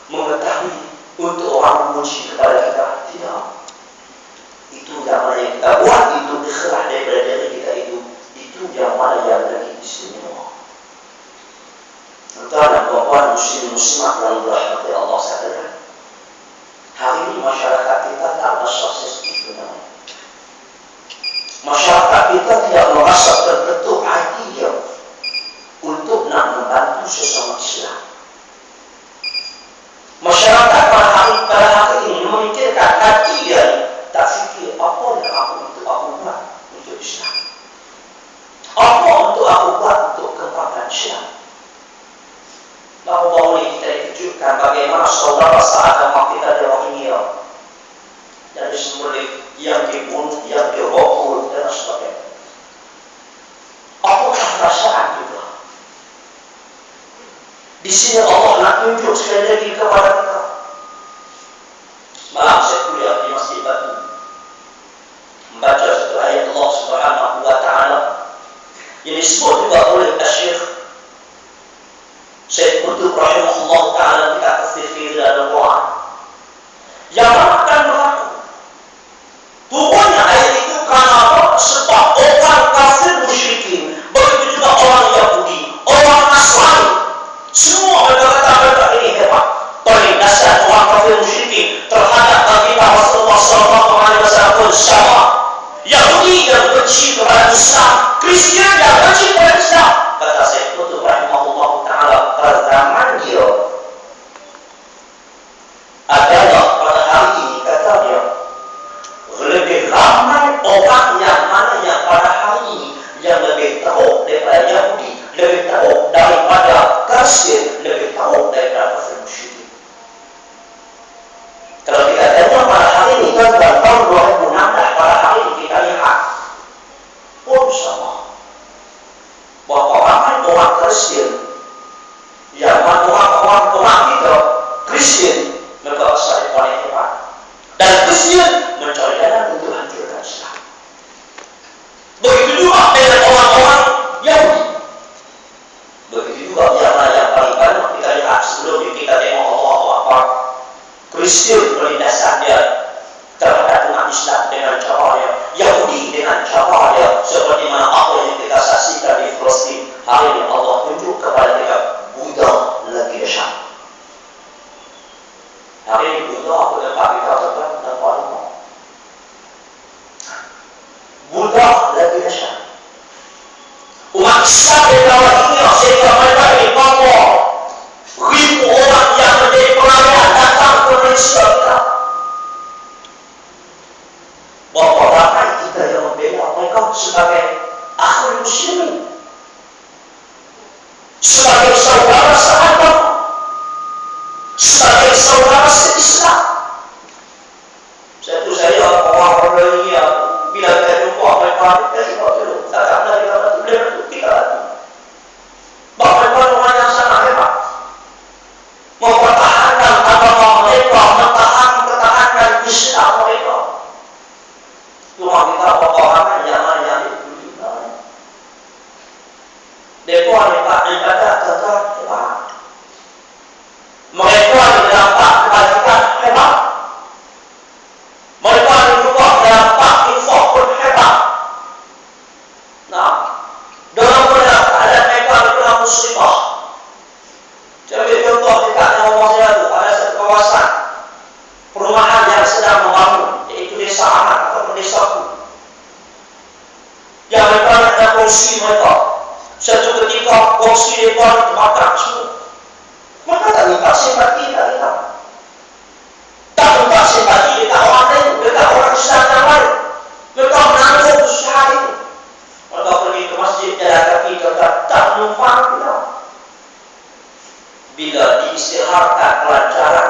mengetahui untuk orang memuji kepada kita, tidak. Itu yang mana yang kita buat itu ikhlas daripada diri kita itu yang mana yang lebih istimewa. Tuan dan puan muslimat yang dirahmati Allah sekalian, hari ini masyarakat kita tak ada sukses itu namanya. Masyarakat kita tidak merasa terbentuk hati dia untuk nak membantu sesama Islam. Masyarakat pada hari ini memikirkan hati dia, tak fikir apa yang aku buat untuk Islam, apa untuk aku buat untuk kebaikan Islam. Baru-baru ini kita dikejutkan bagaimana saudara seagama kita di Rohingya dan disembelih, yang dibunuh, yang dirokul dan sebagainya. Apakah perasaan kita? Di sini Allah nak tunjuk sekali lagi kepada kita. Malam saya kuliah di Masjid Batu, membaca satu ayat Allah Subhanahu wa Ta'ala yang disebut juga oleh Syekh Syekh Qutb rahimahullah Ta'ala ketika tafsir dalam Quran yang akan berlaku. Pokoknya ayat itu karena apa? Sebab orang kafir musyrikin, begitu juga orang Yahudi, orang Nasrani, semua mereka kata mereka ini hebat. Paling dahsyat orang kafir musyrikin terhadap baginda Rasulullah SAW pun sama. Yahudi yang benci kepada Islam, Kristian yang benci kepada Islam. Kata Syekh Qutb rahimahullah Ta'ala, pada zaman dia adalah pada hari ini, kata dia, lebih ramai orang yang mana yang pada hari ini yang lebih tahu daripada Yahudi, lebih tahu daripada Kristen, lebih tahu daripada kafir musyrik. Kalau kita tengok pada hari ini, tahun 2016 pada hari ini kita lihat pun sama bahawa ramai orang Kristen yang mana orang kita Kristen mereka asal paling hebat, dan Kristen mencari jalan untuk hancurkan Islam. Begitu juga dengan orang-orang Yahudi. Begitu juga yang paling banyak kita lihat sebelum kita tengok Allah Kristen penindasan dia terhadap umat Islam dengan cara dia, Yahudi dengan cara dia, seperti mana apa yang kita saksikan di Palestin. Hari ini Allah tunjuk kepada kita Buddha lagi dahsyat. Hari ini Buddha aku dapat kita dapat Buddha lagi dahsyat. Umat Islam di bawah ini sehingga mereka di Papua, ribu orang yang menjadi pelayan datang ke Malaysia kita. Bahawa ramai kita yang membela mereka sebagai akhir muslimin, sebagai saudara seagama, sebagai saudara se-Islam. Saya orang Rohingya bila kita jumpa mereka, kita jumpa dulu, tak ada kita boleh kita lagi. Bahawa mereka orang yang sangat hebat, mempertahankan agama mereka, mempertahankan Islam mereka. Cuma kita orang yang dibuli. Mereka ibadat tetap hebat. Mereka dapat kebajikan hebat. Mereka juga dapat infak pun hebat. Nah, dalam keadaan mereka adalah muslimah. Jadi contoh dekat rumah saya itu ada satu kawasan perumahan yang sedang membangun, iaitu desa Amat atau desa Ku. Yang mereka ada kongsi mereka. Satu ketika kongsi mereka terbakar semua. Maka tak minta simpati tak minta. Tak minta simpati dekat orang lain, dekat orang Islam yang lain. Mereka menanggung usaha itu. Mereka pergi ke masjid jalan kaki, tak numpang bila diisytiharkan pelancaran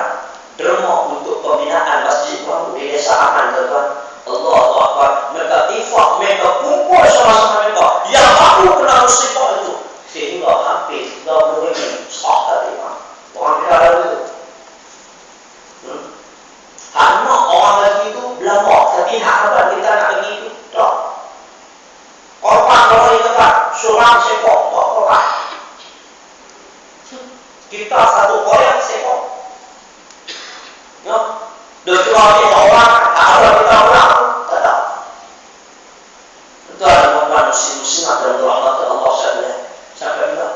derma untuk pembinaan masjid baru di desa Aman, tuan-tuan, Allahu Akbar, mereka infak, mereka kumpul sama-sama mereka yang baru kena musibah itu sehingga hampir 30,000 sah tadi. Orang kita ada itu. Anak orang lagi itu belakang, tapi harapan kita nak pergi itu tak. Korban orang yang kata seorang sekor, tak korban. Kita satu koyak sekor. Ya, dua orang, ada kita orang, tak ada. Itu ada korban muslim-muslimat dalam rahmat Allah sampai bila.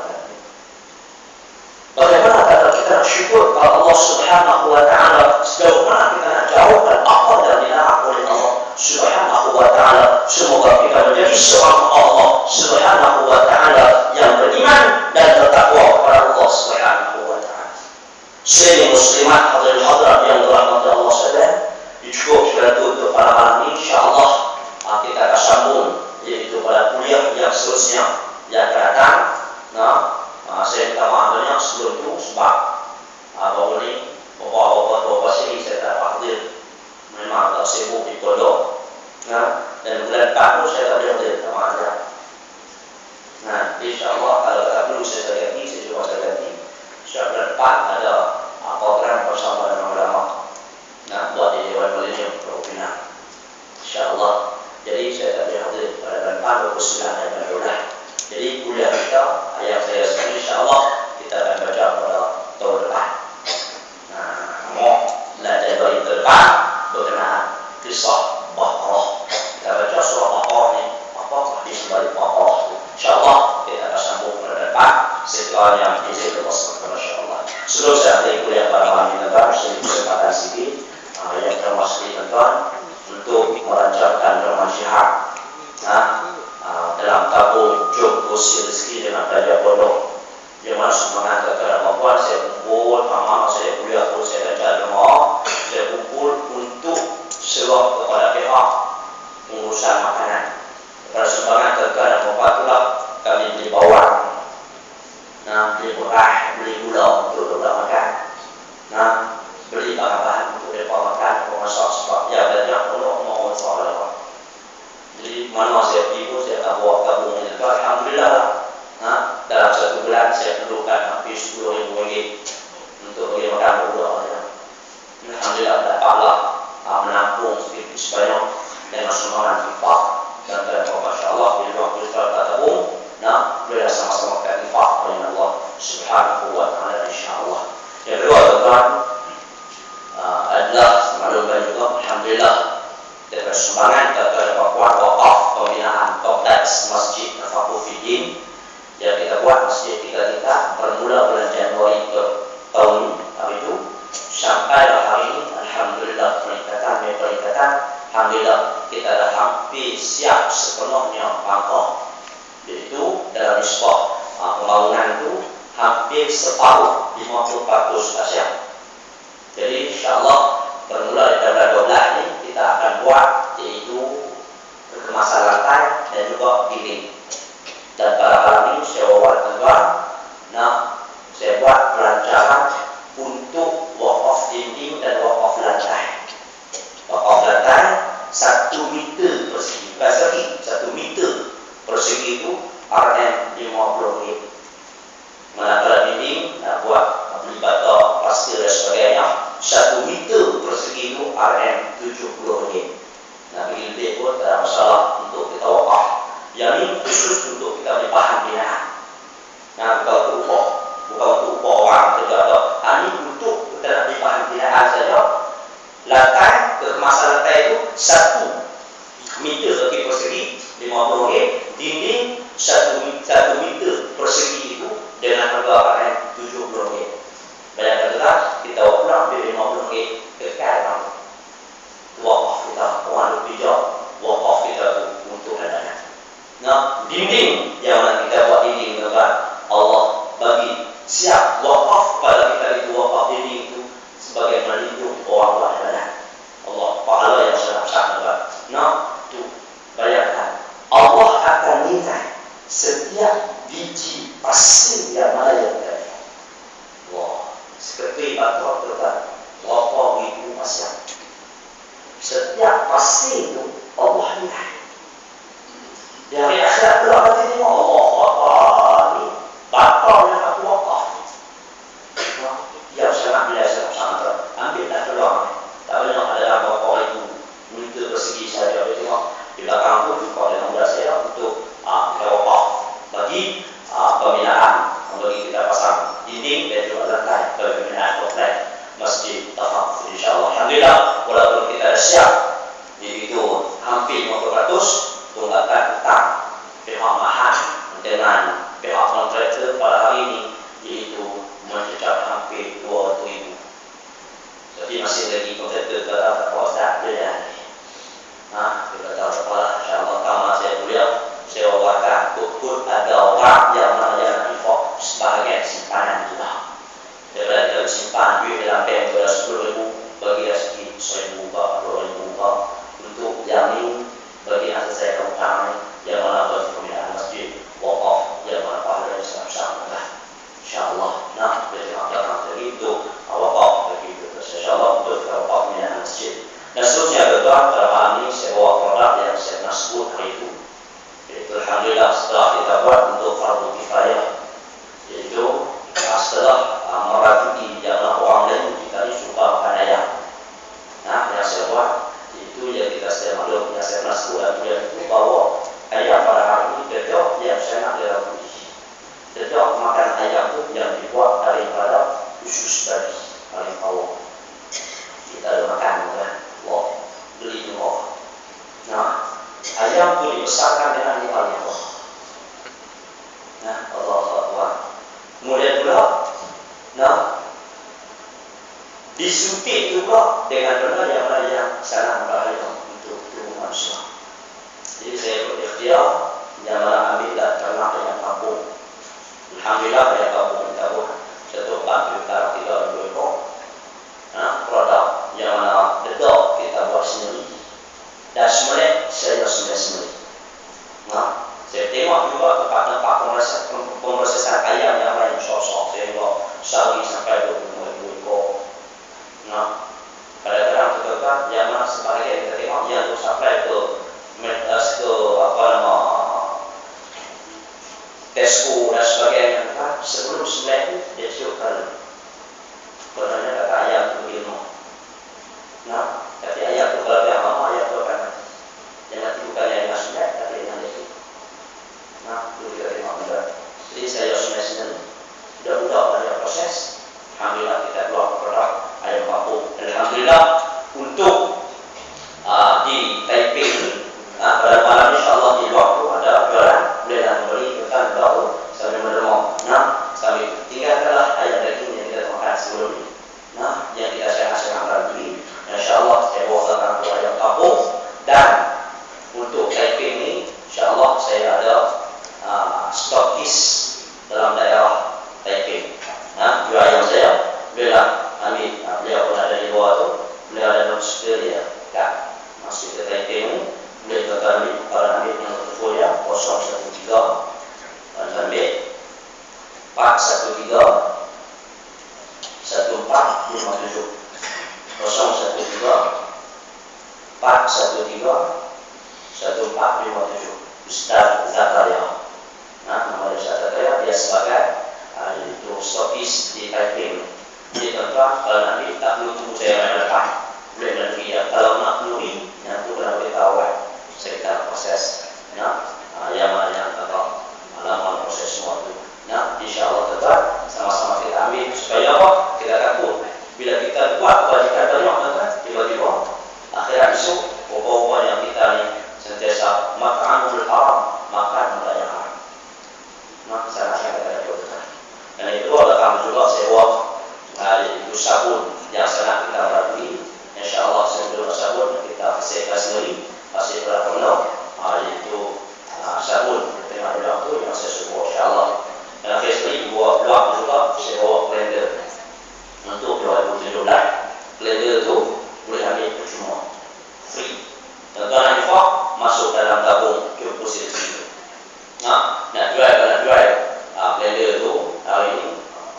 Bagaimana kata kita nak syukur kalau Allah Subhanahu wa Ta'ala, sejauh mana kita nak jauhkan apa dan dilarang oleh Allah Subhanahu wa Ta'ala. Semoga kita menjadi seorang Allah Subhanahu wa Ta'ala yang beriman dan bertakwa kepada Allah Subhanahu wa Ta'ala. Sehingga muslimat hadirin-hadirat yang dirahmati Allah sekalian, dicukupkan untuk pada malam ini, insya-Allah kita akan sambung iaitu pada kuliah yang seterusnya yang akan datang. Saya minta maaf banyak sebelum itu sebab baru ni beberapa sini saya tak hadir, memang agak sibuk di pondok, dan bulan depan saya tak boleh hadir, tak maaf saja. InsyaAllah kalau tak perlu saya ganti, saya cuba saya ganti. Setiap bulan depan ada program bersama dengan ulama buat di Dewan Milenium Perhubungan, insyaAllah. Jadi saya tak boleh hadir pada bulan depan 29 hari bulan. Jadi kuliah kita yang saya sebut insyaAllah kita akan baca pada tahun depan. Mau belajar dari tahun depan berkenaan kisah Baqarah. Kita baca surah Baqarah ni, apa hadis dari Baqarah. InsyaAllah kita akan sambung pada depan setelah yang izin Allah SWT, insyaAllah. Sebelum saya akhiri kuliah pada malam ini, tuan-tuan, saya kesempatan sikit yang termasuk tuan-tuan untuk melancarkan derma jihad dalam tabung jom kursi rezeki dengan belajar pondok. Yang mana semangat kepada perempuan, saya kumpul, mama saya kuliah pun saya belajar derma, saya kumpul untuk serah kepada pihak pengurusan makanan. Kepada semangat kepada perempuan itulah kami beli bawang, beli beras, beli gula untuk mereka makan, beli bahan-bahan untuk mereka makan, memasak sebab ya banyak pondok mau masak mereka. Jadi mana saya pergi pun saya tak bawa tabung ini. Alhamdulillah dalam satu bulan saya perlukan hampir RM10,000 untuk bagi makan budak. Alhamdulillah dapatlah menampung sedikit sebanyak dengan semangat infak dan masya-Allah bila waktu kita tabung, boleh sama-sama kita infak oleh Allah Subhanahu wa Ta'ala, insya-Allah. Yang kedua, tuan-tuan, adalah semaklumkan juga alhamdulillah dengan sumbangan kepada perempuan wakaf pembinaan kompleks Masjid Al-Faqih Fiddin yang kita buat masjid kita bermula bulan Januari ke tahun itu sampai hari ini alhamdulillah peningkatan, alhamdulillah kita dah hampir siap sepenuhnya bangkok, iaitu dalam nisbah pembangunan itu hampir separuh 50% siap. Jadi insyaAllah bermula dari bulan 12 ini kita akan buat iaitu kemasan lantai dan juga dinding. Dan pada malam ini saya wawan tuan-tuan, saya buat pelancaran untuk wakaf dinding dan wakaf lantai. Wakaf lantai 1 meter persegi, bukan segi, 1 meter persegi itu RM50. Manakala dinding nak buat beli bata, pasir dan sebagainya, 1 meter persegi itu RM70. Nak pergi lebih pun tak ada masalah untuk kita wakaf. Yang ini khusus untuk kita beli bahan binaan. Bukan untuk upah, bukan untuk upah orang kerja atau ini untuk kita nak beli bahan binaan saja. Lantai, kemasan lantai itu 1 meter persegi RM50, dinding 1 meter persegi itu dengan harga RM70. Bayangkan kita pulang beli RM50 kekal wakaf kita, orang lebih jauh wakaf kita untuk adanya. Dinding yang mana kita buat dinding, Allah bagi siap wakaf pada kita itu, wakaf dinding itu sebagai melindungi orang buat ibadah. Allah pahala yang sangat-sangat. Tu bayangkan Allah akan nilai setiap biji pasir yang mana yang kita. Wah, seperti atau tetap wafah ibu masyarakat. Setiap pasti itu Allah lihat. Dari akhirat itu akan jadi Allah ini batal yang aku wakaf. Yang sangat biasa sangat ambillah peluang. Tak banyak adalah wafah itu untuk bersegi saja. Jadi di belakang itu kalau dengan mudah saya untuk kita wakaf bagi pembinaan, bagi kita pasang dinding dan juga lantai bagi pembinaan komplek masjid Tafaq. InsyaAllah. Alhamdulillah, walaupun kita siap, itu hampir 50% tunggakan hutang pihak mahal dengan pihak kontraktor pada hari ini, yaitu mencapai hampir 200,000. Jadi masih lagi kontraktor kata Ustaz dia. Kita tahu kepala, insyaAllah kamar saya kuliah, saya wawarkan kut ada orang yang namanya infak sebagai simpanan juga. Daripada kita simpan duit dalam bank pada 10,000, bagi sedikit 1,000 baht, 2,000 baht untuk jamin bagi hasil saya hutang yang mana bagi pembinaan masjid wakaf yang mana pahala yang besar lah. InsyaAllah. Nah, dari belakang tadi itu wakaf bagi itu. InsyaAllah untuk wakaf pembinaan masjid. Dan seterusnya berdoa pada malam ini saya bawa produk yang saya pernah sebut hari itu. Yaitu Alhamdulillah setelah kita buat untuk fardu kifayah, yaitu setelah merajui jangan orang lain kita ini suka makan ayam. Nah, yang saya buat itu yang kita saya maklum yang saya pernah sebut itu bahwa ayam pada hari ini dedok yang sangat darah putih. Dedok makan ayam itu yang dibuat daripada usus babi paling bawah. Kita ada makan kan? Wah, beli di bawah. Nah, ayam itu dibesarkan dengan nilai Allah. Nah, Allah Akbar. Kemudian pula, nah, disuntik juga dengan benda yang sangat berbahaya untuk tubuh manusia. Jadi saya berikhtiar yang mana ambillah ternak yang kampung. Alhamdulillah banyak kampung kita buat. Satu kampung kita 3 ekor. Nah, produk yang mana dedok kita buat sendiri. Dan semuanya saya sendiri. Nah, saya tengok juga tempat-tempat pemrosesan ayam yang lain sosok. Saya tengok sehari sampai 20 ekor. Nah, kadang-kadang tetap yang mana sebagai kita tengok yang tu supply ke Tesco dan sebagainya kan sebelum sembilan itu dia siapkan. Kerana kata ayam itu ilmu. Nah, tapi ayam itu kalau yang lama ayam itu akan yang nanti bukan yang sembilan tapi yang itu. Nah, itu kita tengok juga. Jadi saya sendiri sudah mudah pada proses. Alhamdulillah kita keluar produk ayam kampung. Alhamdulillah untuk di Taipei ini pada malam insyaAllah di waktu ada jualan boleh dan membeli kita tahu sambil menerima. Nah, sambil tinggalkanlah ayam daging yang kita makan sebelum ini. Nah, yang kita share lagi insyaAllah saya bawa ke ayam kampung. Dan untuk Taipei ini insyaAllah saya ada stokis dalam daerah Taipei. Nah, jual ayam saya beliau ambil, beliau pun ada di luar tu, beliau ada di Australia kan, masuk ke Taipei ni, beliau kata ambil, kalau ambil yang portfolio 013 ambil 413 1457 1457 Ustaz Zakaria. Nah, nama dia Ustaz Zakaria, dia sebagai itu stokis di Taipei. Jadi tuan-tuan, kalau nanti tak perlu tunggu saya main depan, boleh nanti ya. Kalau nak penuhi, yang tu kena beritahu saya kita proses. Yang mana yang atau alaman proses semua itu. Nah, insyaAllah tuan-tuan, sama-sama kita ambil supaya apa? Kita takut bila kita buat kewajiban banyak tuan-tuan, tiba-tiba akhirat esok, apa-apa yang kita ni sentiasa makanul haram, makan benda yang haram. Nah, saya kata tuan-tuan. Dan itu adalah juga sewa itu sabun yang sangat kita melalui. InsyaAllah sebelum sabun kita bersihkan sendiri masih berapa itu sabun terima doa itu yang saya sebut insyaAllah. Dan akhir sekali buat doa juga saya bawa blender untuk 2017. Blender itu boleh ambil percuma, free. Dan tuan infak masuk dalam tabung deposit itu. Nak jual blender itu hari ini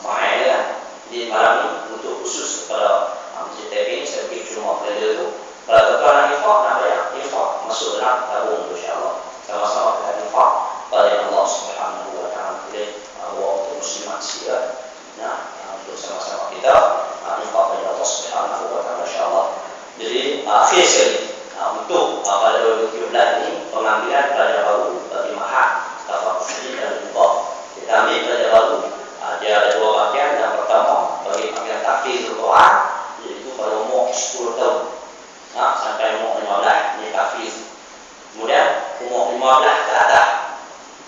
mahal kan. Di malam ini khusus kepada Masjid TP ini saya pergi cuma pelajar itu. Kalau tuan nak infak, nak bayar infak masuk dalam tabung insya-Allah. Sama-sama kita infak pada Allah Subhanahu wa taala. Boleh waktu muslimat sekalian. Nah, untuk sama-sama kita infak pada Allah Subhanahu wa taala insya-Allah. Jadi akhir sekali untuk pada 2017 ini pengambilan pelajar baru bagi Mahat Tafaqquh dan infak. Kita ambil pelajar baru. Dia ada dua bagian. Yang pertama bagi bagian tahfidzul Quran, iaitu pada umur 10 tahun sampai umur 15 ini tahfiz. Kemudian umur 15 ke atas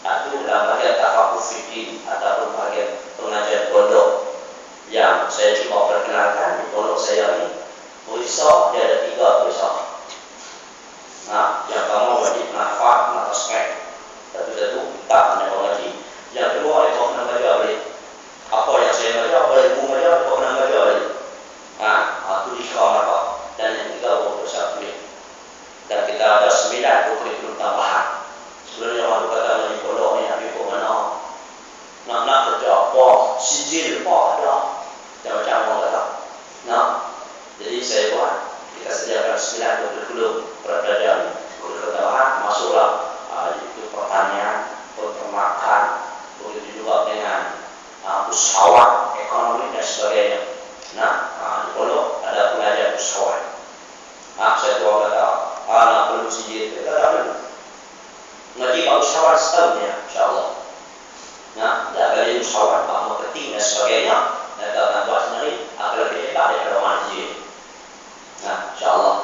itu dalam bagian tafaqquh fikih ataupun bagian pengajian pondok yang saya cuba perkenalkan di pondok saya ini. Perisau dia ada 3 perisau. Yang pertama wajib nafak, nafaskan. Satu-satu tak hanya mengaji. Yang kedua dia tak pernah baca balik. Apa yang saya baca, apa yang ibu baca, tak pernah baca balik. Itu dikhawatirkan. Dan yang ketiga untuk syafir. Dan kita ada 9 kurikulum tambahan. Sebenarnya orang kata di pondok ni habis kok mana nak kerja apa, sijil apa ada. Macam orang kata. Jadi saya buat, kita sediakan 9 kurikulum pelajaran. Kurikulum tambahan masuklah itu pertanian, peternakan, begitu juga dengan usahawan, ekonomi dan sebagainya. Di pondok ada pengajar usahawan. Saya tua kata, anak perlu sijil, kita tak perlu. Ngaji Pak usahawan setahun ya, insyaAllah. Dah kali usahawan, Pak marketing dan sebagainya, dan akan buat sendiri, akan lebih hebat daripada orang sijil. InsyaAllah.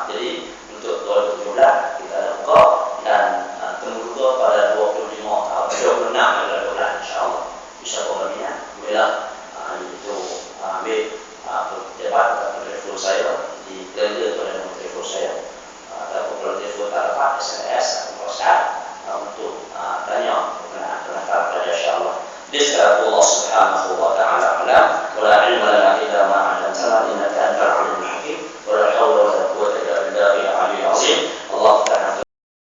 Jadi untuk 2017 kita ada buka dan temu juga pada 26 bulan insyaAllah. Bisa pemilihan, bolehlah itu ambil debat atau telefon saya di kalender pada nombor telefon saya ataupun kalau telefon tak dapat SMS atau WhatsApp untuk tanya mengenai pelajar insyaAllah. Ini secara Allah